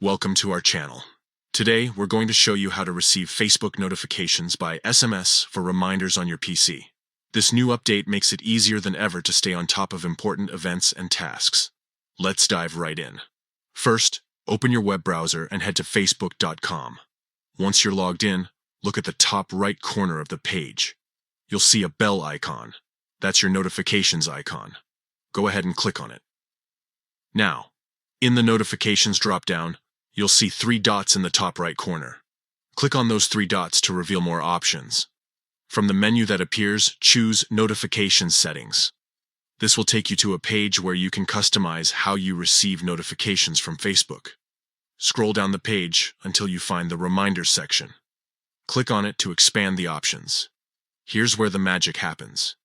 Welcome to our channel. Today, we're going to show you how to receive Facebook notifications by SMS for reminders on your PC. This new update makes it easier than ever to stay on top of important events and tasks. Let's dive right in. First, open your web browser and head to facebook.com. Once you're logged in, look at the top right corner of the page. You'll see a bell icon. That's your notifications icon. Go ahead and click on it. Now, in the notifications drop-down, you'll see 3 dots in the top right corner. Click on those 3 dots to reveal more options. From the menu that appears, choose Notification Settings. This will take you to a page where you can customize how you receive notifications from Facebook. Scroll down the page until you find the Reminders section. Click on it to expand the options. Here's where the magic happens.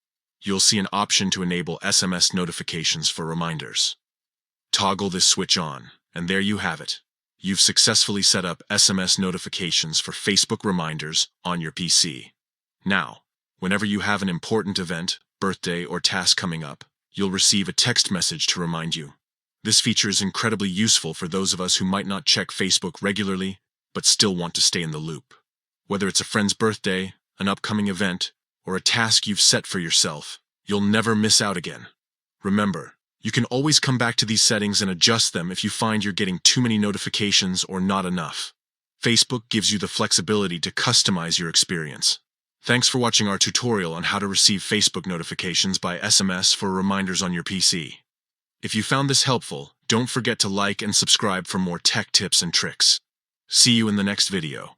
You'll see an option to enable SMS notifications for reminders. Toggle this switch on, and there you have it. You've successfully set up SMS notifications for Facebook reminders on your PC. Now, whenever you have an important event, birthday, or task coming up, you'll receive a text message to remind you. This feature is incredibly useful for those of us who might not check Facebook regularly, but still want to stay in the loop. Whether it's a friend's birthday, an upcoming event, or a task you've set for yourself, you'll never miss out again. Remember, you can always come back to these settings and adjust them if you find you're getting too many notifications or not enough. Facebook gives you the flexibility to customize your experience. Thanks for watching our tutorial on how to receive Facebook notifications by SMS for reminders on your PC. If you found this helpful, don't forget to like and subscribe for more tech tips and tricks. See you in the next video.